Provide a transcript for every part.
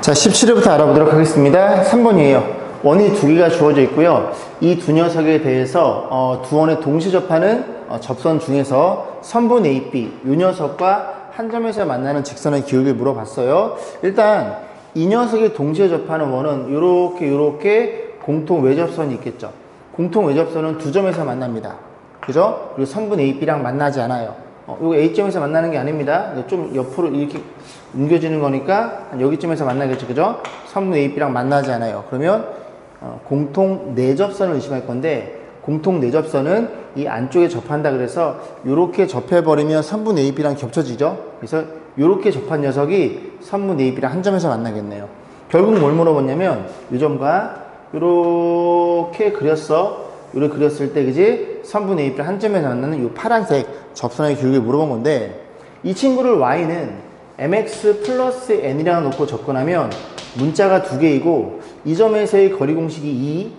자, 17회부터 알아보도록 하겠습니다. 3번이에요. 원이 두 개가 주어져 있고요. 이 두 녀석에 대해서 두 원의 동시 접하는 접선 중에서 선분 AB, 이 녀석과 한 점에서 만나는 직선의 기울기를 물어봤어요. 일단 이 녀석이 동시에 접하는 원은 요렇게 공통 외접선이 있겠죠. 공통 외접선은 두 점에서 만납니다. 그죠? 그리고 선분 AB랑 만나지 않아요. 요거 A점에서 만나는 게 아닙니다. 좀 옆으로 이렇게 옮겨지는 거니까 여기쯤에서 만나겠죠. 그죠? 선분 AB랑 만나지 않아요. 그러면 공통 내접선을 의심할 건데, 공통 내접선은 이 안쪽에 접한다 그래서 요렇게 접해버리면 선분 AB랑 겹쳐지죠. 그래서 요렇게 접한 녀석이 선분 AB랑 한 점에서 만나겠네요. 결국 뭘 물어봤냐면 요 점과 요렇게 그렸어. 요렇게 그렸을 때, 그지? 선분 AB랑 한 점에서 만나는 요 파란색 접선의 기울기를 물어본 건데, 이 친구를 y는 mx 플러스 n이라고 놓고 접근하면 문자가 두 개이고, 이 점에서의 거리 공식이 2,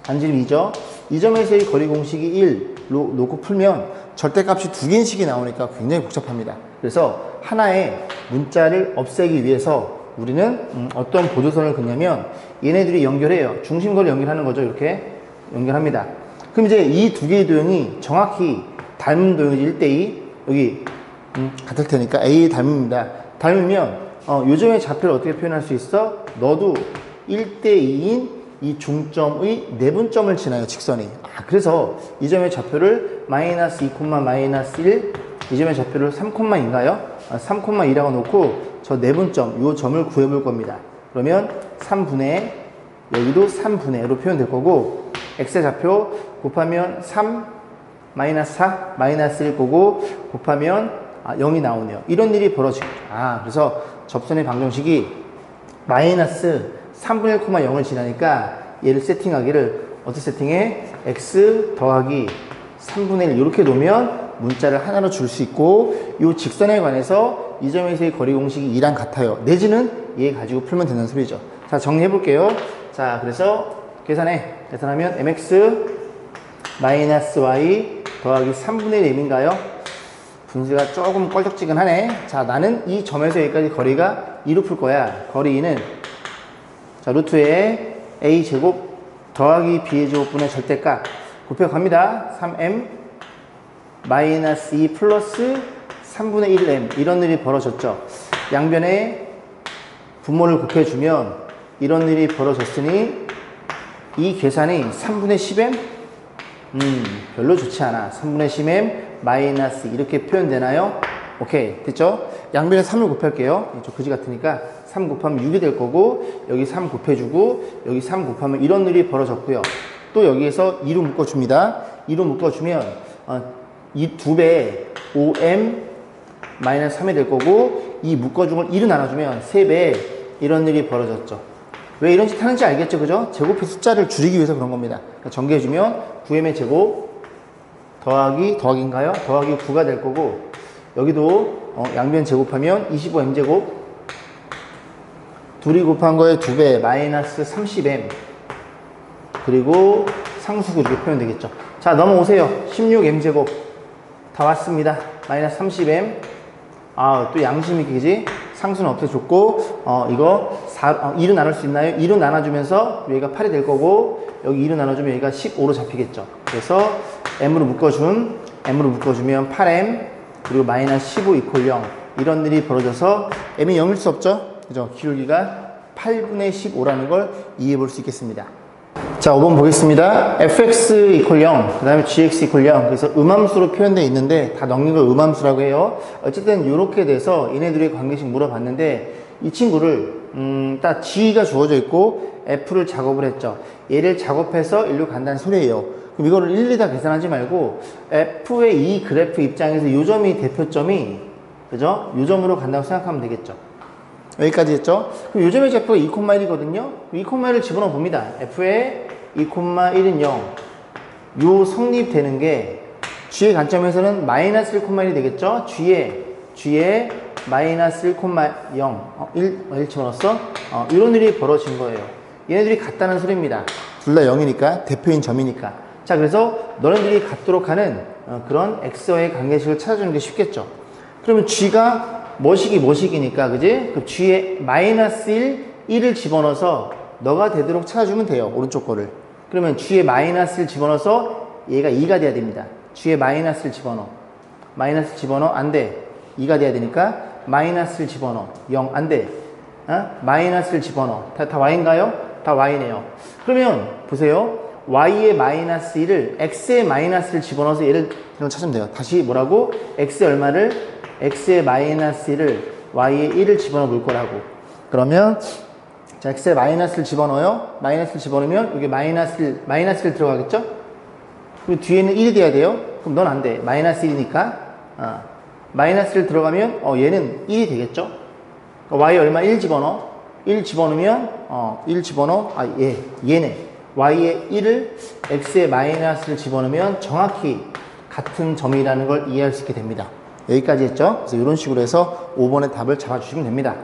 반지름 2죠. 이 점에서의 거리 공식이 1로 놓고 풀면 절대값이 두 개인식이 나오니까 굉장히 복잡합니다. 그래서 하나의 문자를 없애기 위해서 우리는 어떤 보조선을 긋냐면 얘네들이 연결해요. 중심거리 연결하는 거죠. 이렇게 연결합니다. 그럼 이제 이 두 개의 도형이 정확히 닮은 도형이지 1대2. 여기 같을 테니까 A 닮습니다. 닮으면 요점의 좌표를 어떻게 표현할 수 있어? 너도 1대2인 이 중점의 내분점을 지나요, 직선이. 그래서 이 점의 좌표를 마이너스 2, 마이너스 1, 이 점의 좌표를 3,2인가요? 3,2라고 놓고 저 내분점, 요 점을 구해볼 겁니다. 그러면 3분의, 여기도 3분의로 표현될 거고, x의 좌표 곱하면 3, 마이너스 4, 마이너스 1 거고, 곱하면 0이 나오네요. 이런 일이 벌어지죠. 그래서 접선의 방정식이 마이너스 3분의 1, 0을 지나니까 얘를 세팅하기를 어떻게 세팅해? x 더하기 3분의 1 이렇게 놓으면 문자를 하나로 줄 수 있고, 이 직선에 관해서 이 점에서의 거리 공식이 2랑 같아요. 내지는 얘 가지고 풀면 되는 소리죠. 자, 정리해 볼게요. 자, 그래서 계산하면 mx 마이너스 y 더하기 3분의 1 m인가요? 분수가 조금 껄쩍지근하네. 자, 나는 이 점에서 여기까지 거리가 2로 풀 거야. 거리 2는 자, 루트에 a제곱 더하기 b제곱분의 절대값 곱해갑니다. 3m 마이너스 2 플러스 3분의 1m 이런 일이 벌어졌죠. 양변에 분모를 곱해주면 이런 일이 벌어졌으니 이 계산이 3분의 10m? 별로 좋지 않아. 3분의 10m 마이너스 이렇게 표현되나요? 오케이, 됐죠? 양변에 3을 곱할게요. 저 그지 같으니까 3 곱하면 6이 될 거고, 여기 3 곱해주고, 여기 3 곱하면 이런 일이 벌어졌고요. 또 여기에서 2로 묶어줍니다. 2로 묶어주면 이 2배 5m 마이너스 3이 될 거고, 이 묶어준 걸 2로 나눠주면 3배 이런 일이 벌어졌죠. 왜 이런 짓 하는지 알겠죠? 그죠? 제곱의 숫자를 줄이기 위해서 그런 겁니다. 그러니까 전개해주면 9m의 제곱 더하기인가요? 더하기 9가 될 거고, 여기도 양변 제곱하면 25m제곱 둘이 곱한 거에 2배 마이너스 30m 그리고 상수구 이렇게 표현되겠죠. 자, 넘어오세요. 16m제곱 다 왔습니다. 마이너스 30m. 또 양심 있게, 그지? 상수는 없애줬고, 이거 2로 나눌 수 있나요? 2로 나눠주면서 여기가 8이 될 거고, 여기 2로 나눠주면 여기가 15로 잡히겠죠. 그래서 m으로 묶어주면 8m 그리고 마이너스 15 이퀄 0 이런 일이 벌어져서 m이 0일 수 없죠. 그죠? 기울기가 8분의 15라는 걸 이해해 볼 수 있겠습니다. 자, 5번 보겠습니다. fx 이퀄 0, 그 다음에 gx 이퀄 0. 그래서 음함수로 표현되어 있는데 다 넘긴 걸 음함수라고 해요. 어쨌든 이렇게 돼서 얘네들의 관계식 물어봤는데, 이 친구를 딱 g가 주어져 있고 f를 작업을 했죠. 얘를 작업해서 일로 간다는 소리예요. 그럼 이거를 일일이 다 계산하지 말고 f의 이 그래프 입장에서 이 점이 대표점이, 그죠? 이 점으로 간다고 생각하면 되겠죠. 여기까지 했죠? 그럼 요 점의 좌표가 2,1이거든요? 2,1을 집어넣어 봅니다. f의 2,1은 0. 요 성립되는 게 g의 관점에서는 마이너스 1,1이 되겠죠? g에 마이너스 1,0. 1 집어넣었어? 이런 일이 벌어진 거예요. 얘네들이 같다는 소리입니다. 둘 다 0이니까, 대표인 점이니까. 자, 그래서 너네들이 같도록 하는 그런 x와의 관계식을 찾아주는 게 쉽겠죠. 그러면 g가 뭐식이니까, 그지? 그 g의 마이너스 1, 1을 집어넣어서 너가 되도록 찾아주면 돼요. 오른쪽 거를. 그러면 G에 마이너스를 집어넣어서 얘가 2가 돼야 됩니다. G에 마이너스를 집어넣어. 마이너스 집어넣어. 안 돼. 2가 돼야 되니까 마이너스를 집어넣어. 0. 안 돼. 마이너스를 집어넣어. 다 Y인가요? 다 Y네요. 그러면 보세요. Y에 마이너스 1을 X에 마이너스를 집어넣어서 얘를 찾으면 돼요. 다시 뭐라고? X에 얼마를? X에 마이너스 1을 Y에 1을 집어넣어 볼 거라고. 그러면 자, X에 마이너스를 집어넣어요. 마이너스를 집어넣으면 여기 마이너스를 들어가겠죠? 그리고 뒤에는 1이 돼야 돼요. 그럼 넌 안 돼. 마이너스 1이니까. 마이너스를 들어가면 얘는 1이 되겠죠? Y 얼마? 1 집어넣어. 1 집어넣으면 1 집어넣어. 얘네. Y에 1을 X에 마이너스를 집어넣으면 정확히 같은 점이라는 걸 이해할 수 있게 됩니다. 여기까지 했죠? 그래서 이런 식으로 해서 5번의 답을 잡아주시면 됩니다.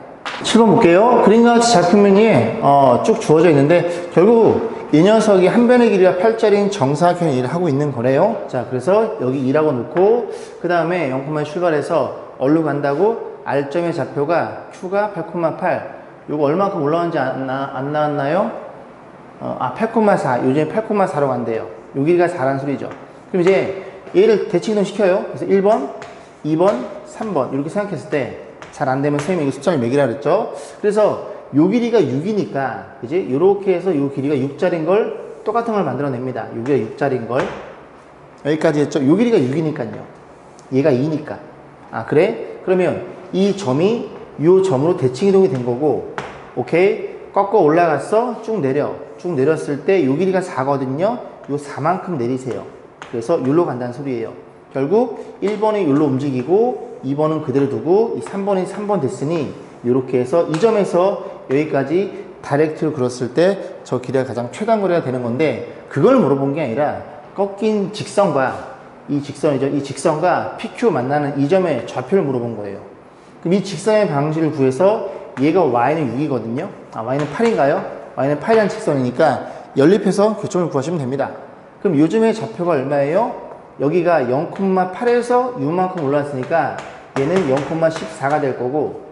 7번 볼게요. 그림과 같이 작품면이 쭉 주어져 있는데 결국 이 녀석이 한 변의 길이가 8짜리인 정사각형의 일을 하고 있는 거래요. 자, 그래서 여기 2라고 놓고 그 다음에 0,에 출발해서 어디로 간다고? R점의 좌표가 Q가 8,8 요거 얼마큼 올라왔는지 안 나왔나요? 8,4 요즘에 8,4로 간대요. 요 길이가 4란 소리죠. 그럼 이제 얘를 대칭이동 시켜요. 그래서 1번, 2번, 3번 이렇게 생각했을 때 잘 안 되면 선생님이 숫자를 매기라 그랬죠. 그래서 요 길이가 6이니까 그지? 요렇게 해서 요 길이가 6짜리인 걸 똑같은 걸 만들어냅니다. 여기가 6짜리인 걸 여기까지 했죠. 요 길이가 6이니까요. 얘가 2니까. 그래? 그러면 이 점이 요 점으로 대칭이동이 된 거고 오케이? 꺾어 올라갔어. 쭉 내렸을 때 요 길이가 4거든요. 요 4만큼 내리세요. 그래서 요로 간다는 소리예요. 결국 1번이 요로 움직이고 2번은 그대로 두고 이 3번이 3번 됐으니 이렇게 해서 이 점에서 여기까지 다이렉트로 그렸을 때 저 길이가 가장 최단거리가 되는 건데 그걸 물어본 게 아니라 꺾인 직선과 이 직선이죠. 이 직선과 PQ 만나는 이 점의 좌표를 물어본 거예요. 그럼 이 직선의 방식을 구해서 얘가 Y는 6이거든요. Y는 8인가요? Y는 8이라는 직선이니까 연립해서 교점을 구하시면 됩니다. 그럼 요즘의 좌표가 얼마예요? 여기가 0,8에서 6만큼 올라왔으니까 얘는 0,14가 될 거고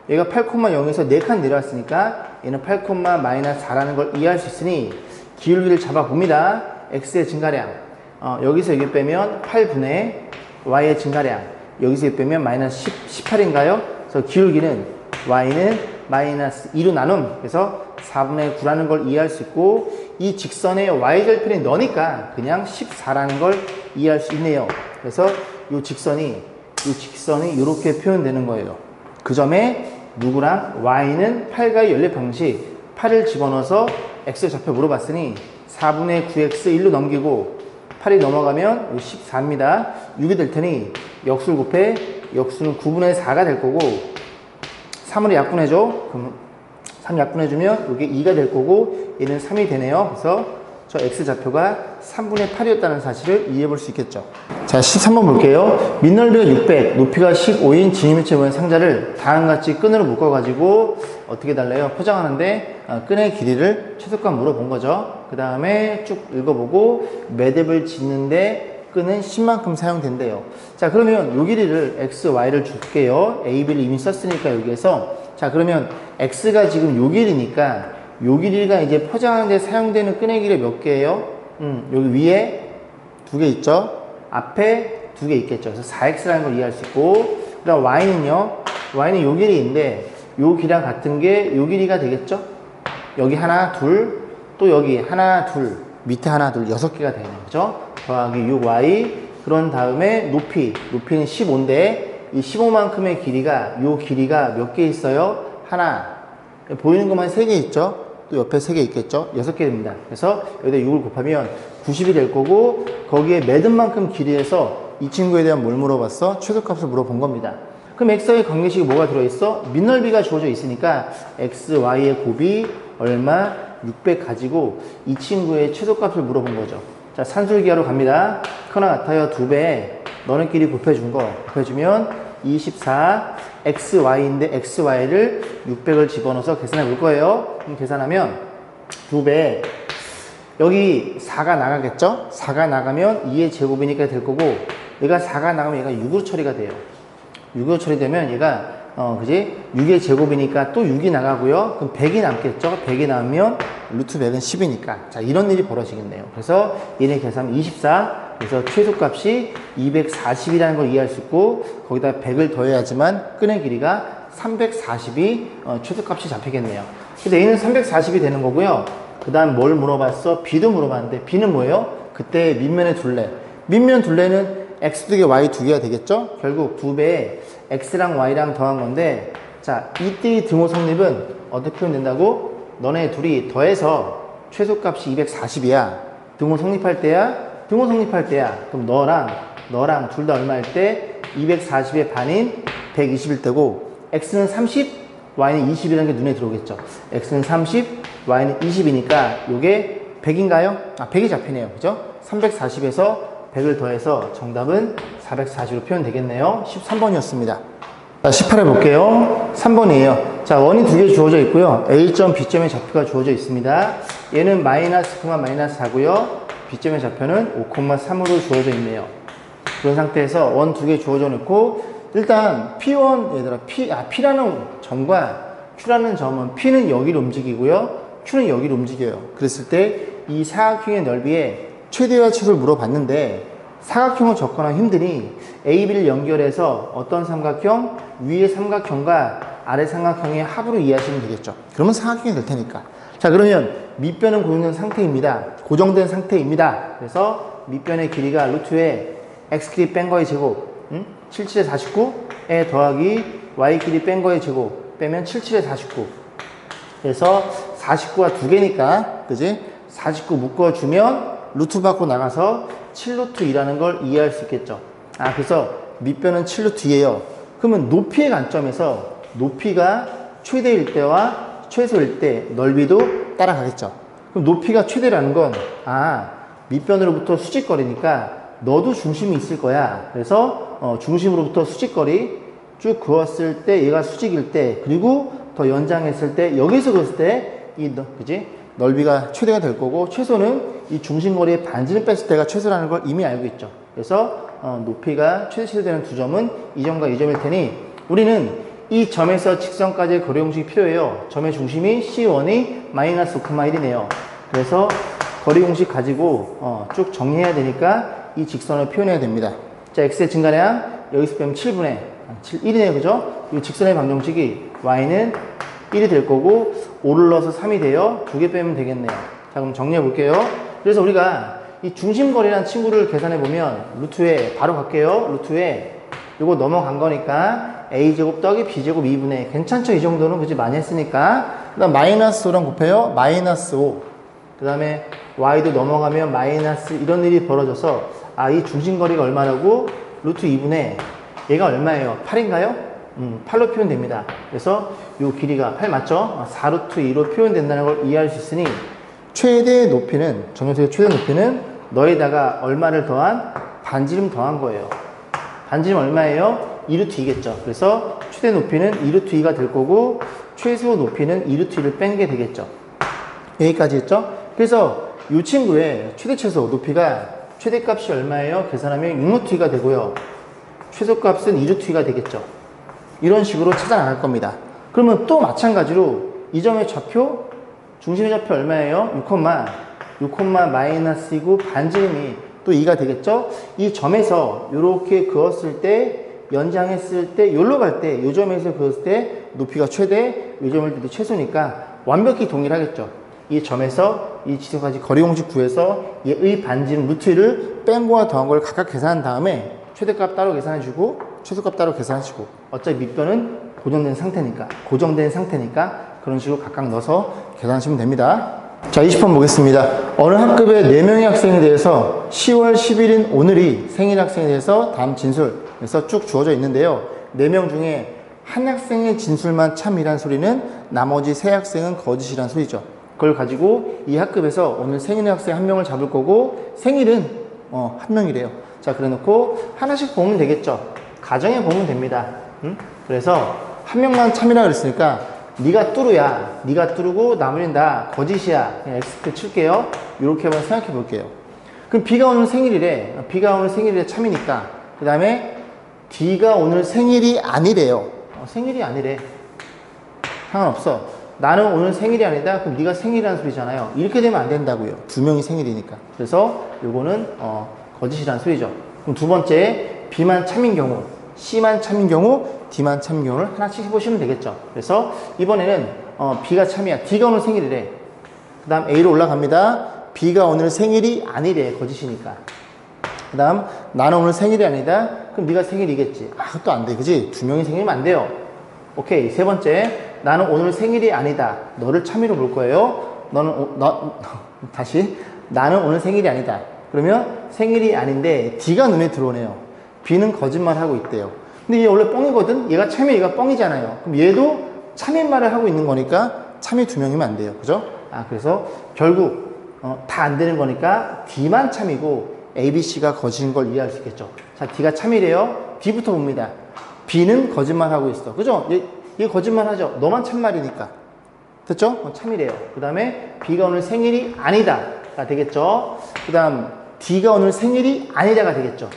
얘가 8,0에서 4칸 내려왔으니까 얘는 8,-4라는 걸 이해할 수 있으니 기울기를 잡아봅니다. X의 증가량 여기서 여기 빼면 8분의 Y의 증가량 여기서 여기 빼면 마이너스 18인가요? 그래서 기울기는 Y는 마이너스 2로 나눔 그래서 4분의 9라는 걸 이해할 수 있고 이 직선의 Y절편이 너니까 그냥 14라는 걸 이해할 수 있네요. 그래서 이 직선이 이렇게 표현되는 거예요. 그 점에 누구랑 Y는 8가의 연립 방식 8을 집어넣어서 X의 좌표 물어봤으니 4분의 9X 1로 넘기고 8이 넘어가면 14입니다. 6이 될 테니 역수를 곱해 역수는 9분의 4가 될 거고 3을 약분해줘. 그럼 3 약분해주면 이게 2가 될 거고 얘는 3이 되네요. 그래서 저 X 좌표가 3분의 8이었다는 사실을 이해해 볼 수 있겠죠. 자, 13번 볼게요. 밑넓이가 600, 높이가 15인 진입일체 모양 상자를 다음같이 끈으로 묶어가지고 어떻게 달래요? 포장하는데 끈의 길이를 최소값 물어본 거죠. 그 다음에 쭉 읽어보고 매듭을 짓는데 끈은 10만큼 사용된대요. 자, 그러면 요 길이를 X, Y를 줄게요. A, B를 이미 썼으니까 여기에서 자, 그러면 X가 지금 요 길이니까 요 길이가 이제 포장하는 데 사용되는 끈의 길이 몇 개예요? 여기 위에 2개 있죠? 앞에 2개 있겠죠. 그래서 4X라는 걸 이해할 수 있고 그 다음 Y는요? Y는 요 길이인데 요 길이랑 같은 게 요 길이가 되겠죠? 여기 하나, 둘, 또 여기 하나, 둘, 밑에 하나, 둘, 6개가 되는 거죠. 더하기 6Y 그런 다음에 높이는 15인데 이 15만큼의 길이가 요 길이가 몇 개 있어요? 하나 보이는 것만 3개 있죠? 또 옆에 3개 있겠죠? 6개 됩니다. 그래서 여기다 6을 곱하면 90이 될 거고 거기에 매듭만큼 길이에서 이 친구에 대한 뭘 물어봤어? 최소값을 물어본 겁니다. 그럼 X의 관계식이 뭐가 들어있어? 밑넓이가 주어져 있으니까 X, Y의 곱이 얼마? 600 가지고 이 친구의 최소값을 물어본 거죠. 자, 산술기하러 갑니다. 크거나 같아요. 2배. 너네끼리 곱해주면 24 XY인데 XY를 600을 집어넣어서 계산해 볼 거예요. 그럼 계산하면 2배 여기 4가 나가겠죠? 4가 나가면 2의 제곱이니까 될 거고 얘가 4가 나가면 얘가 6으로 처리가 돼요. 6으로 처리되면 얘가 그지? 6의 제곱이니까 또 6이 나가고요. 그럼 100이 남겠죠? 100이 남으면 루트 100은 10이니까. 자, 이런 일이 벌어지겠네요. 그래서 얘네 계산하면 24. 그래서 최소값이 240이라는 걸 이해할 수 있고, 거기다 100을 더해야지만 끈의 길이가 340이 최소값이 잡히겠네요. 근데 A는 340이 되는 거고요. 그 다음 뭘 물어봤어? B도 물어봤는데, B는 뭐예요? 그때 밑면의 둘레. 밑면 둘레는 X 2개, Y 2개가 되겠죠? 결국 2배에 X랑 Y랑 더한 건데, 자, 이때의 등호 성립은 어떻게 표현된다고? 너네 둘이 더해서 최소값이 240이야. 등호 성립할 때야? 등호 성립할 때야. 그럼 너랑 둘 다 얼마일 때? 240의 반인 120일 때고, X는 30, Y는 20이라는 게 눈에 들어오겠죠. X는 30, Y는 20이니까 요게 100인가요? 아, 100이 잡히네요. 그죠? 340에서 100을 더해서 정답은 440으로 표현되겠네요. 13번이었습니다. 자, 18회 볼게요. 3번이에요. 자, 원이 두 개 주어져 있고요. A점, B점의 좌표가 주어져 있습니다. 얘는 마이너스, 마이너스 4고요. B점의 좌표는 5,3으로 주어져 있네요. 그런 상태에서 원 두 개 주어져 놓고, 일단 P1, 얘들아, P라는 점과 Q라는 점은 P는 여기로 움직이고요. Q는 여기로 움직여요. 그랬을 때 이 사각형의 넓이에 최대와 최소를 물어봤는데, 사각형을 접근하기 힘드니 A, B를 연결해서 어떤 삼각형? 위의 삼각형과 아래 삼각형의 합으로 이해하시면 되겠죠. 그러면 사각형이 될 테니까. 자, 그러면 밑변은 고정된 상태입니다. 고정된 상태입니다. 그래서 밑변의 길이가 루트에 x 길이 뺀 거의 제곱, 77에 49에 더하기 y 길이 뺀 거의 제곱 빼면 77에 49. 그래서 49가 두 개니까, 그지? 49 묶어주면 루트 밖으로 나가서 7루트 2라는 걸 이해할 수 있겠죠. 아, 그래서 밑변은 7루트 2예요. 그러면 높이의 관점에서 높이가 최대일 때와 최소일 때 넓이도 따라가겠죠. 그럼 높이가 최대라는 건, 밑변으로부터 수직거리니까 너도 중심이 있을 거야. 그래서 중심으로부터 수직거리 쭉 그었을 때 얘가 수직일 때, 그리고 더 연장했을 때, 여기서 그었을 때 그지? 넓이가 최대가 될 거고, 최소는 이 중심거리에 반지름 뺐을 때가 최소라는 걸 이미 알고 있죠. 그래서 높이가 최대 되는 두 점은 이 점과 이 점일 테니, 우리는 이 점에서 직선까지의 거리 공식이 필요해요. 점의 중심이 C1이 마이너스 5,1이네요. 그래서 거리 공식 가지고 쭉 정리해야 되니까 이 직선을 표현해야 됩니다. 자, x의 증가량 여기서 빼면 7분의 1이네요. 그죠? 이 직선의 방정식이 y는 1이 될 거고, 5를 넣어서 3이 돼요. 두 개 빼면 되겠네요. 자, 그럼 정리해 볼게요. 그래서 우리가 이 중심거리라는 친구를 계산해 보면 루트에 바로 갈게요. 루트에 요거 넘어간 거니까 a제곱 더하기 b제곱 2분의, 괜찮죠? 이 정도는 그지? 많이 했으니까. 그 다음 마이너스 5랑 곱해요. 마이너스 5. 그 다음에 y도 넘어가면 마이너스, 이런 일이 벌어져서 이 중심거리가 얼마라고? 루트 2분의, 얘가 얼마예요? 8인가요? 8로 표현됩니다. 그래서 요 길이가 8 맞죠? 4루트 2로 표현된다는 걸 이해할 수 있으니, 최대 높이는, 정형색의 최대 높이는 너에다가 얼마를 더한? 반지름 더한 거예요. 반지름 얼마예요? 2루트 2겠죠. 그래서 최대 높이는 2루트 2가 될 거고, 최소 높이는 2루트 2를 뺀 게 되겠죠. 여기까지 했죠? 그래서 이 친구의 최대 최소 높이가, 최대값이 얼마예요? 계산하면 6루트 2가 되고요. 최소값은 2루트 2가 되겠죠. 이런 식으로 찾아 나갈 겁니다. 그러면 또 마찬가지로 이 점의 좌표, 중심의 좌표 얼마예요? 6, 마이너스 2고 반지름이 또 2가 되겠죠? 이 점에서 이렇게 그었을 때, 연장했을 때, 여기로 갈 때, 이 점에서 그었을 때 높이가 최대, 이 점을 때도 최소니까 완벽히 동일하겠죠. 이 점에서 이 지점까지 거리 공식 구해서 얘의 반지름 루트 1을 뺀 거와 더한 걸 각각 계산한 다음에 최대값 따로 계산해주고 최소값 따로 계산하시고, 어차피 밑변은 고정된 상태니까 그런 식으로 각각 넣어서 계산하시면 됩니다. 자, 20번 보겠습니다. 어느 학급의 4명의 학생에 대해서 10월 10일인 오늘이 생일 학생에 대해서 다음 진술에서 쭉 주어져 있는데요. 4명 중에 한 학생의 진술만 참이란 소리는 나머지 3학생은 거짓이란 소리죠. 그걸 가지고 이 학급에서 오늘 생일의 학생 한 명을 잡을 거고, 생일은 한 명이래요. 자, 그래 놓고 하나씩 보면 되겠죠. 가정에 보면 됩니다. 그래서 한 명만 참이라 그랬으니까 네가 뚜루야, 네가 뚜루고 나머지는 다 거짓이야. 그냥 X 칠게요. 이렇게 한번 생각해 볼게요. 그럼 B가 오늘 생일이래. B가 오늘 생일이래 참이니까. 그 다음에 D가 오늘 생일이 아니래요. 생일이 아니래. 상관없어. 나는 오늘 생일이 아니다. 그럼 네가 생일이라는 소리잖아요. 이렇게 되면 안 된다고요. 두 명이 생일이니까. 그래서 요거는 거짓이라는 소리죠. 그럼 두 번째, B만 참인 경우, C만 참인 경우, D만 참인 경우를 하나씩 해보시면 되겠죠. 그래서 이번에는 B가 참이야. D가 오늘 생일이래. 그 다음 A로 올라갑니다. B가 오늘 생일이 아니래. 거짓이니까. 그 다음 나는 오늘 생일이 아니다. 그럼 네가 생일이겠지. 그것도 안 돼. 그지? 두 명이 생일이면 안 돼요. 오케이. 세 번째, 나는 오늘 생일이 아니다. 너를 참이로 볼 거예요. 다시. 나는 오늘 생일이 아니다. 그러면 생일이 아닌데 D가 눈에 들어오네요. B는 거짓말하고 있대요. 근데 얘 원래 뻥이거든? 얘가 참이, 얘가 뻥이잖아요. 그럼 얘도 참인 말을 하고 있는 거니까 참이 두 명이면 안 돼요. 그죠? 그래서 결국 다 안 되는 거니까 D만 참이고 A, B, C가 거짓인 걸 이해할 수 있겠죠. 자, D가 참이래요. D부터 봅니다. B는 거짓말하고 있어. 그죠? 얘 거짓말하죠. 너만 참말이니까. 됐죠? 참이래요. 그 다음에 B가 오늘 생일이 아니다가 되겠죠. 그 다음 D가 오늘 생일이 아니다가 되겠죠.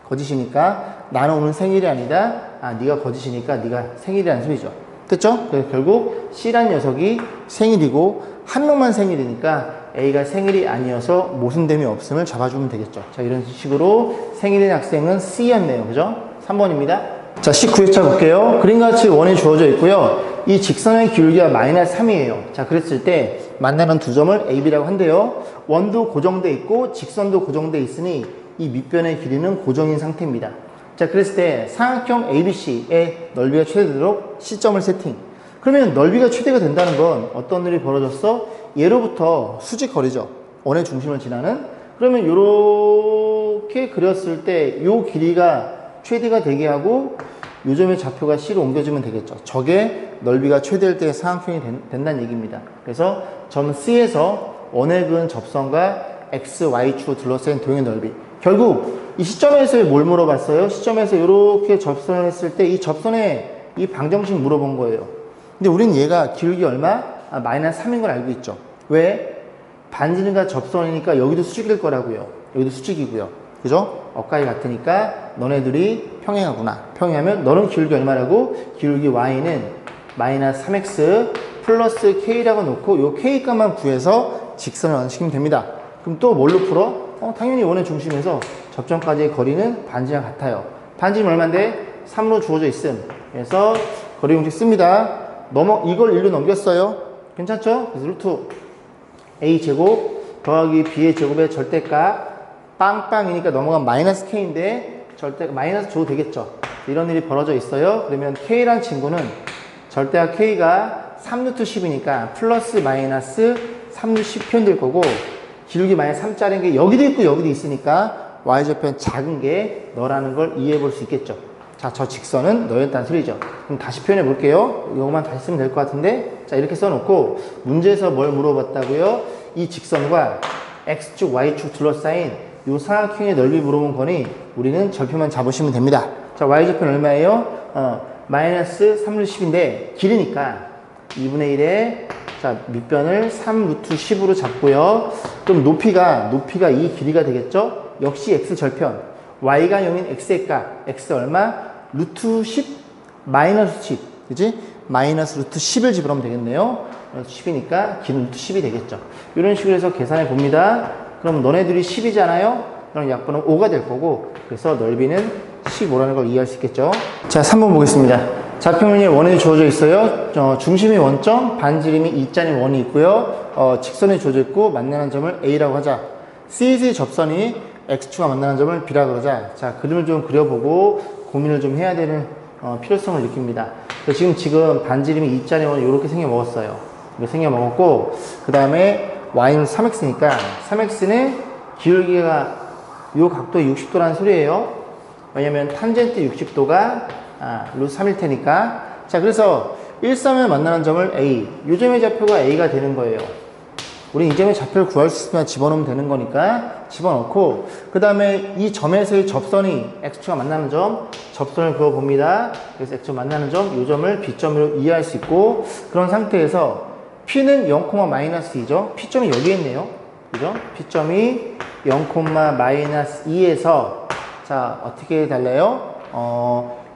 거짓이니까 나는 오늘 생일이 아니다. 네가 거짓이니까 네가 생일이라는 소리죠. 됐죠? 그래서 결국 C라는 녀석이 생일이고 한 명만 생일이니까 A가 생일이 아니어서 모순됨이 없음을 잡아주면 되겠죠. 자, 이런 식으로 생일인 학생은 C였네요. 그죠? 3번입니다. 자, 19회차 볼게요. 그림과 같이 원이 주어져 있고요. 이 직선의 기울기가 마이너스 3이에요. 자, 그랬을 때 만나는 두 점을 A, B라고 한대요. 원도 고정돼 있고 직선도 고정돼 있으니 이 밑변의 길이는 고정인 상태입니다. 자, 그랬을 때 삼각형 ABC의 넓이가 최대되도록 C점을 세팅. 그러면 넓이가 최대가 된다는 건 어떤 일이 벌어졌어? 얘로부터 수직거리죠. 원의 중심을 지나는. 그러면 이렇게 그렸을 때 이 길이가 최대가 되게 하고 요 점의 좌표가 C로 옮겨주면 되겠죠. 저게 넓이가 최대일 때 삼각형이 된다는 얘기입니다. 그래서 점 C에서 원에 그은 접선과 X, Y축으로 둘러싸인 도형의 넓이. 결국 이 시점에서 뭘 물어봤어요? 시점에서 이렇게 접선을 했을 때 이 접선의 이 방정식 물어본 거예요. 근데 우린 얘가 기울기 얼마? 마이너스 3인 걸 알고 있죠. 왜? 반지름과 접선이니까 여기도 수직일 거라고요. 여기도 수직이고요. 그죠? 어까지 같으니까 너네들이 평행하구나. 평행하면 너는 기울기 얼마라고? 기울기 Y는 마이너스 3X 플러스 K라고 놓고 요 K 값만 구해서 직선을 완성시키면 됩니다. 그럼 또 뭘로 풀어? 당연히 원의 중심에서 접점까지의 거리는 반지랑 같아요. 반지름 얼마인데? 3로 주어져 있음. 그래서 거리 공식 씁니다. 이걸 1로 넘겼어요. 괜찮죠? 그래서 루트 A제곱 더하기 B의 제곱의 절대값 빵빵이니까 넘어가면 마이너스 K인데 절대가 마이너스 줘도 되겠죠. 이런 일이 벌어져 있어요. 그러면 K란 친구는 절대값 K가 3루트 10이니까 플러스 마이너스 3루트 10 표현될 거고 기울기 마이너스 3짜리인 게 여기도 있고 여기도 있으니까 Y좌표는 작은 게 너라는 걸 이해해 볼 수 있겠죠. 자, 저 직선은 너였다는 소리죠. 그럼 다시 표현해 볼게요. 이거만 다시 쓰면 될 것 같은데 자, 이렇게 써놓고 문제에서 뭘 물어봤다고요? 이 직선과 X축, Y축 둘러싸인 이 삼각형의 넓이 물어본 거니 우리는 절표만 잡으시면 됩니다. 자, Y좌표는 얼마예요? 마이너스 3루트 10인데 길이니까 2분의 1에 자, 밑변을 3루트 10으로 잡고요. 그럼 높이가 이 길이가 되겠죠? 역시 X 절편. Y가 0인 X의 값. X 얼마? 루트 10 마이너스 10. 그지? 마이너스 루트 10을 집어넣으면 되겠네요. 10이니까 길은 루트 10이 되겠죠. 이런 식으로 해서 계산해 봅니다. 그럼 너네들이 10이잖아요? 그럼 약분은 5가 될 거고, 그래서 넓이는 15라는 걸 이해할 수 있겠죠. 자, 3번 보겠습니다. 좌표면이 원이 주어져 있어요. 중심이 원점, 반지름이 2짜리 원이 있고요. 직선이 주어져 있고 만나는 점을 A라고 하자. C에서의 접선이 X축과 만나는 점을 B라고 그러자. 자, 그림을 좀 그려보고 고민을 좀 해야 되는 필요성을 느낍니다. 지금 반지름이 2짜리 원이 이렇게 생겨 먹었어요. 이렇게 생겨 먹었고, 그 다음에 Y는 3X니까 3X는 기울기가 요 각도에 60도라는 소리예요. 왜냐면 탄젠트 60도가 루트 3일 테니까. 자, 그래서 1,3을 만나는 점을 A, 요 점의 좌표가 A가 되는 거예요. 우리 이 점의 좌표를 구할 수 있으면 집어넣으면 되는 거니까 집어넣고, 그 다음에 이 점에서의 접선이 X축과 만나는 점, 접선을 그어봅니다. 그래서 X축 만나는 점, 이 점을 B점으로 이해할 수 있고, 그런 상태에서 P는 0,-2죠. P점이 여기에 있네요. 그죠? P점이 0,-2에서 자, 어떻게 달래요?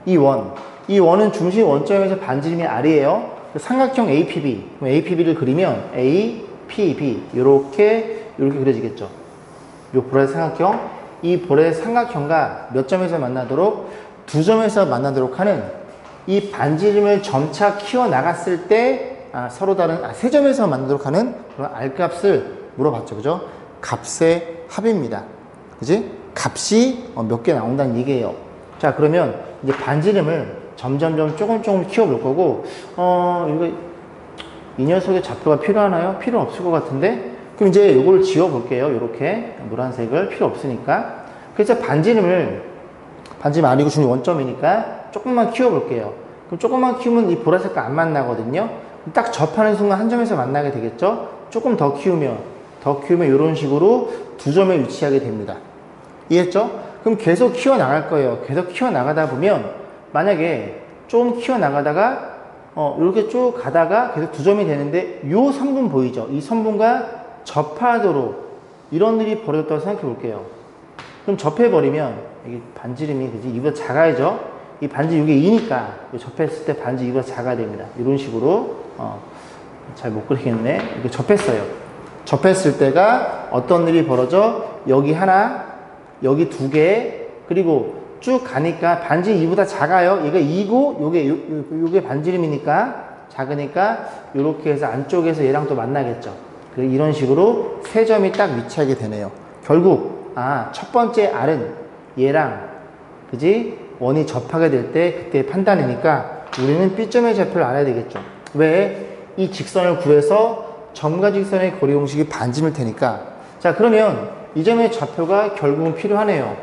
이 원, 이 원은 중심 원점에서 반지름이 R이에요. 삼각형 APB. 그럼 APB를 그리면 APB 이렇게 그려지겠죠. 이 볼의 삼각형, 이 볼의 삼각형과 몇 점에서 만나도록? 두 점에서 만나도록 하는 이 반지름을 점차 키워 나갔을 때 서로 다른 세 점에서 만나도록 하는 그런 R 값을 물어봤죠. 그죠? 값의 합입니다. 그지? 값이 몇 개 나온다는 얘기예요. 자, 그러면 이제 반지름을 점점점 조금 키워볼 거고, 이거, 이 녀석의 좌표가 필요하나요? 필요 없을 것 같은데? 그럼 이제 이걸 지워볼게요. 이렇게. 노란색을 필요 없으니까. 그래서 반지름 R이고 중심 원점이니까 조금만 키워볼게요. 그럼 조금만 키우면 이 보라색과 안 만나거든요. 딱 접하는 순간 한 점에서 만나게 되겠죠? 조금 더 키우면 이런 식으로 두 점에 위치하게 됩니다. 이해했죠? 그럼 계속 키워나갈 거예요. 계속 키워나가다 보면 만약에 좀 키워나가다가 이렇게 쭉 가다가 계속 두 점이 되는데 이 선분 보이죠? 이 선분과 접하도록 이런 일이 벌어졌다고 생각해 볼게요. 그럼 접해버리면 이게 반지름이 그지? 이보다 작아야죠? 이 반지 이게 2니까 접했을 때 반지 이보다 작아야 됩니다. 이런 식으로 잘 못 그리겠네. 이렇게 접했어요. 접했을 때가 어떤 일이 벌어져? 여기 하나, 여기 두 개, 그리고 쭉 가니까 반지 2보다 작아요. 얘가 2고 요게 반지름이니까 작으니까 이렇게 해서 안쪽에서 얘랑 또 만나겠죠. 이런 식으로 세 점이 딱 위치하게 되네요. 결국 첫 번째 R은 얘랑 그지? 원이 접하게 될 때 그때 판단이니까 우리는 B점의 좌표를 알아야 되겠죠. 왜? 이 직선을 구해서 점과 직선의 거리 공식이 반지름일 테니까. 자, 그러면 이 점의 좌표가 결국은 필요하네요.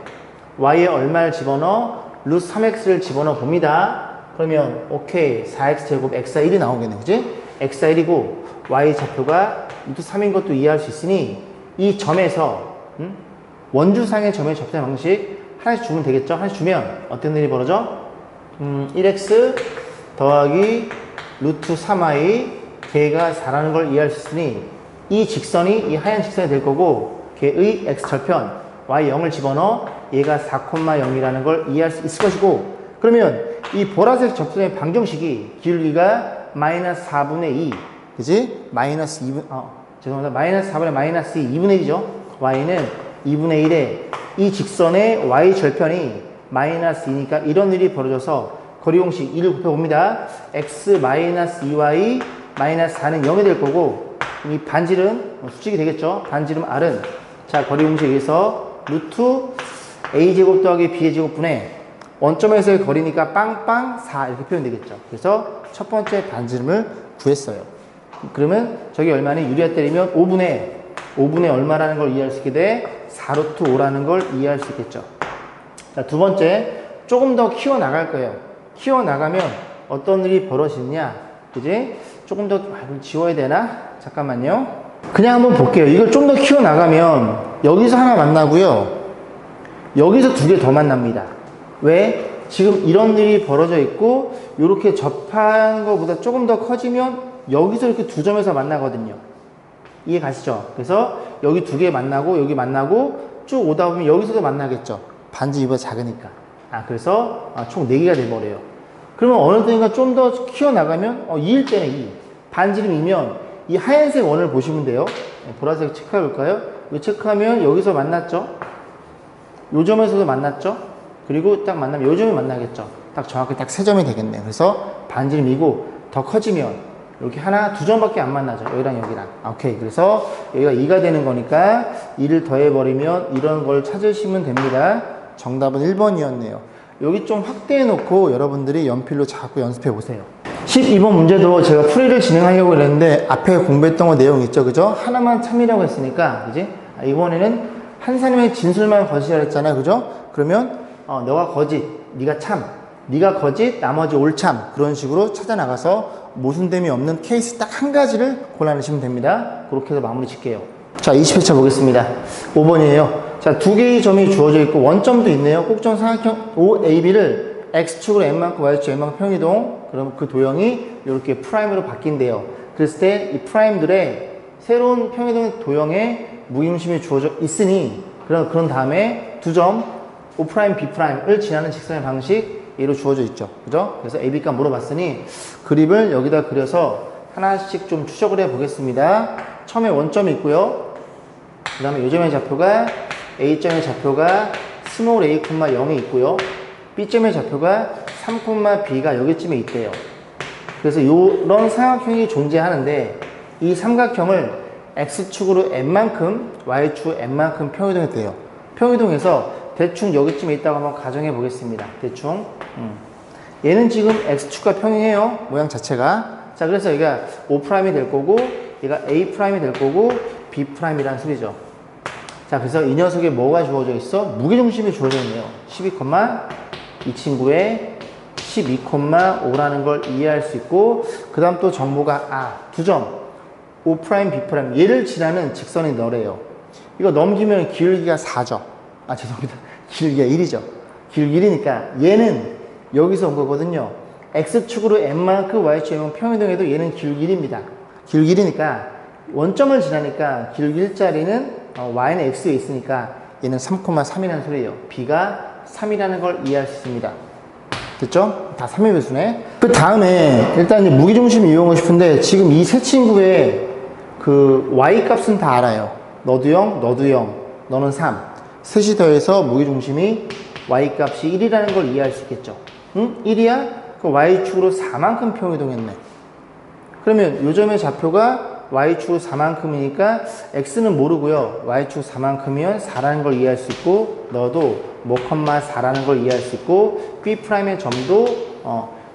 y에 얼마를 집어넣어? 루트 3x를 집어넣어 봅니다. 그러면 오케이 4x제곱 x가 1이 나오겠네. 그지? x가 1이고 y 좌표가 루트 3인 것도 이해할 수 있으니 이 점에서 원주상의 점의 접근 방식 하나씩 주면 되겠죠? 하나씩 주면 어떤 일이 벌어져? 1x 더하기 루트 3y 걔가 4라는 걸 이해할 수 있으니 이 직선이 이 하얀 직선이 될 거고 걔의 x절편 y 0을 집어넣어 얘가 4,0이라는 걸 이해할 수 있을 것이고, 그러면 이 보라색 접선의 방정식이 기울기가 마이너스 4분의 2 그지? 마이너스 2분 죄송합니다. 마이너스 4분의 마이너스 2 2분의 1이죠. y는 2분의 1에 이 직선의 y 절편이 마이너스 2니까 이런 일이 벌어져서 거리 공식 2를 곱해봅니다. x 마이너스 2y 마이너스 4는 0이 될 거고, 이 반지름 수직이 되겠죠. 반지름 R은 자 거리 공식에서 루트 a제곱 더하기 b제곱분의 원점에서의 거리니까 빵빵 4 이렇게 표현되겠죠. 그래서 첫 번째 반지름을 구했어요. 그러면 저기 얼마니? 유리화 때리면 5분의 얼마라는 걸 이해할 수 있게 돼? 4루트 5라는 걸 이해할 수 있겠죠. 자, 두 번째, 조금 더 키워나갈 거예요. 키워나가면 어떤 일이 벌어지느냐? 그지? 조금 더, 이걸 지워야 되나? 잠깐만요. 그냥 한번 볼게요. 이걸 좀 더 키워나가면 여기서 하나 만나고요. 여기서 두 개 더 만납니다. 왜? 지금 이런 일이 벌어져 있고 이렇게 접한 것보다 조금 더 커지면 여기서 이렇게 두 점에서 만나거든요. 이해 가시죠? 그래서 여기 두 개 만나고 여기 만나고 쭉 오다 보면 여기서도 만나겠죠. 반지 이보다 작으니까. 그래서 총 4개가 돼버려요. 그러면 어느 때인가 좀 더 키워나가면 2일 때는 2. 반지름이면 이 하얀색 원을 보시면 돼요. 보라색 체크해 볼까요? 이거 체크하면 여기서 만났죠? 요 점에서도 만났죠? 그리고 딱 만나면 요 점이 만나겠죠? 딱 정확히 딱 3점이 되겠네요. 그래서 반지름이고 더 커지면 이렇게 하나, 두 점밖에 안 만나죠. 여기랑 여기랑. 오케이. 그래서 여기가 2가 되는 거니까 2를 더해버리면 이런 걸 찾으시면 됩니다. 정답은 1번이었네요. 여기 좀 확대해 놓고 여러분들이 연필로 자꾸 연습해 보세요. 12번 문제도 제가 풀이를 진행하려고 했는데 앞에 공부했던 거 내용 있죠. 그죠? 하나만 참이라고 했으니까, 그지? 이번에는 한 사람의 진술만 거짓이라 했잖아요. 그죠? 그러면 너가 거짓, 네가 참, 네가 거짓, 나머지 올참, 그런 식으로 찾아나가서 모순됨이 없는 케이스 딱 한 가지를 골라내시면 됩니다. 그렇게 해서 마무리 짓게요. 자, 20회차 보겠습니다. 5번이에요. 자, 두 개의 점이 주어져 있고 원점도 있네요. 꼭정 삼각형 OAB를 X축으로 N만큼 Y축 N만큼 평이동, 그럼 그 도형이 이렇게 프라임으로 바뀐대요. 그랬을 때 이 프라임들의 새로운 평이동 도형에 무게중심이 주어져 있으니 그런 다음에 두 점 O', B'을 지나는 직선의 방식 A로 주어져 있죠. 그죠? 그래서 AB 값 물어봤으니 그립을 여기다 그려서 하나씩 좀 추적을 해 보겠습니다. 처음에 원점이 있고요. 그 다음에 요점의 좌표가 A점의 좌표가 스몰 a, 0에 있고요. B점의 좌표가 3,b가 여기쯤에 있대요. 그래서 이런 삼각형이 존재하는데 이 삼각형을 X축으로 n만큼, Y축 n만큼 평이동이 돼요. 평이동해서 대충 여기쯤에 있다고 한번 가정해 보겠습니다. 대충. 얘는 지금 X축과 평행해요. 모양 자체가. 자, 그래서 얘가 O'이 될 거고, 얘가 A'이 될 거고, B'이라는 소리죠. 자, 그래서 이 녀석에 뭐가 주어져 있어? 무게중심이 주어져 있네요. 12, 이 친구의 12,5라는 걸 이해할 수 있고, 그 다음 또 정보가, 두 점. O', B'. 얘를 지나는 직선이 너래요. 이거 넘기면 기울기가 4죠. 죄송합니다. 기울기가 1이죠. 기울기 1이니까 얘는 여기서 온 거거든요. X축으로 n만큼 Y축이면 평이동해도 얘는 기울기 1입니다. 기울기 1이니까 원점을 지나니까 기울기 1짜리는 Y는 X에 있으니까 얘는 3,3이라는 소리예요. B가 3이라는 걸 이해할 수 있습니다. 됐죠? 다 3의 배수네. 그 다음에 일단 무게중심 이용하고 싶은데 지금 이 세 친구의 그 Y 값은 다 알아요. 너도 0, 너도 0, 너는 3. 셋이 더해서 무게중심이 Y 값이 1이라는 걸 이해할 수 있겠죠. 응? 1이야? 그 Y축으로 4만큼 평이동했네. 그러면 요점의 좌표가 Y축으로 4만큼이니까 X는 모르고요. Y축 4만큼이면 4라는 걸 이해할 수 있고, 너도 5,4라는 걸 이해할 수 있고, B'의 점도,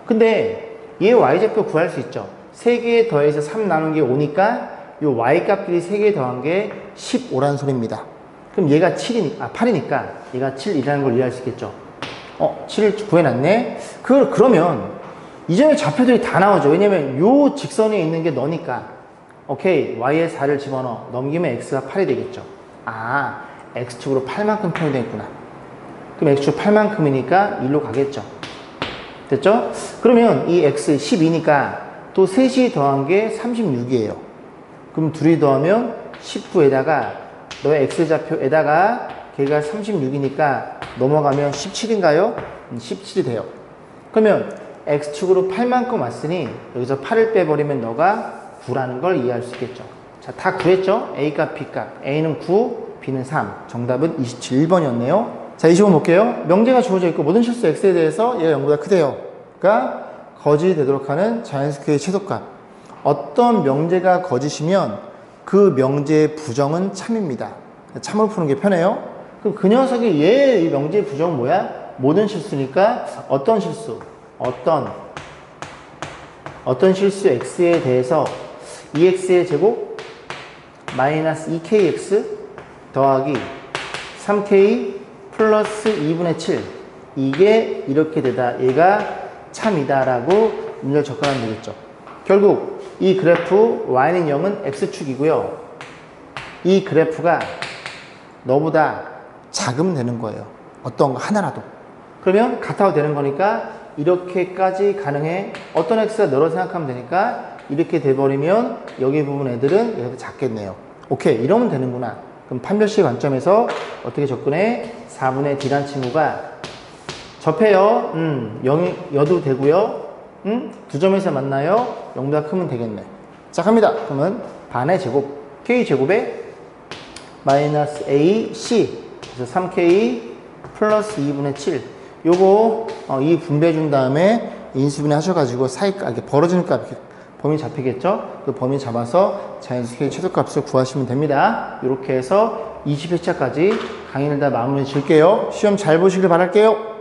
근데 얘 Y좌표 구할 수 있죠. 3개 더해서 3 나눈 게 5니까 요 Y 값끼리 3개 더한 게 15라는 소리입니다. 그럼 얘가 8이니까 얘가 7이라는 걸 이해할 수 있겠죠. 7을 구해놨네? 그러면 이전에 좌표들이 다 나오죠. 왜냐면 요 직선에 있는 게 너니까. 오케이. Y에 4를 집어넣어. 넘기면 X가 8이 되겠죠. X축으로 8만큼 평이되겠구나. 그럼 X축 8만큼이니까 1로 가겠죠. 됐죠? 그러면 이 X 12니까 또 셋이 더한 게 36이에요. 그럼 둘이 더하면 19에다가 너의 X좌표에다가 걔가 36이니까 넘어가면 17인가요? 17이 돼요. 그러면 X축으로 8만큼 왔으니 여기서 8을 빼버리면 너가 9라는 걸 이해할 수 있겠죠. 자, 다 구했죠? A값, B값. A는 9, B는 3. 정답은 1번이었네요. 자, 20번 볼게요. 명제가 주어져 있고 모든 실수 X에 대해서 얘가 0보다 크대요. 그러니까 거짓이 되도록 하는 자연스케의 최소값. 어떤 명제가 거짓이면 그 명제의 부정은 참입니다. 참으로 푸는 게 편해요. 그럼 그 녀석이 얘 이 명제의 부정은 뭐야? 모든 실수니까 어떤 실수? 어떤 실수 X에 대해서 2X의 제곱 마이너스 2KX 더하기 3K 플러스 2분의 7 이게 이렇게 되다. 얘가 참이다 라고 문제를 접근하면 되겠죠. 결국 이 그래프 Y는 0은 X축이고요. 이 그래프가 너보다 작으면 되는 거예요. 어떤 거 하나라도. 그러면 같아도 되는 거니까 이렇게까지 가능해. 어떤 X가 너로 생각하면 되니까 이렇게 돼버리면 여기 부분 애들은 여기서 작겠네요. 오케이, 이러면 되는구나. 그럼 판별식 관점에서 어떻게 접근해? 4분의 D란 친구가 접해요. 0여도 되고요. 두 점에서 만나요. 0보다 크면 되겠네. 자, 갑니다. 그러면 반의 제곱 K제곱에 마이너스 AC 그래서 3K 플러스 2분의 7 요거 이 분배해 준 다음에 인수분해 하셔가지고 이렇게 벌어지는 값 범위 잡히겠죠? 그 범위 잡아서 자연스케의 최소값을 구하시면 됩니다. 이렇게 해서 20회차까지 강의를 다 마무리 질게요. 시험 잘 보시길 바랄게요.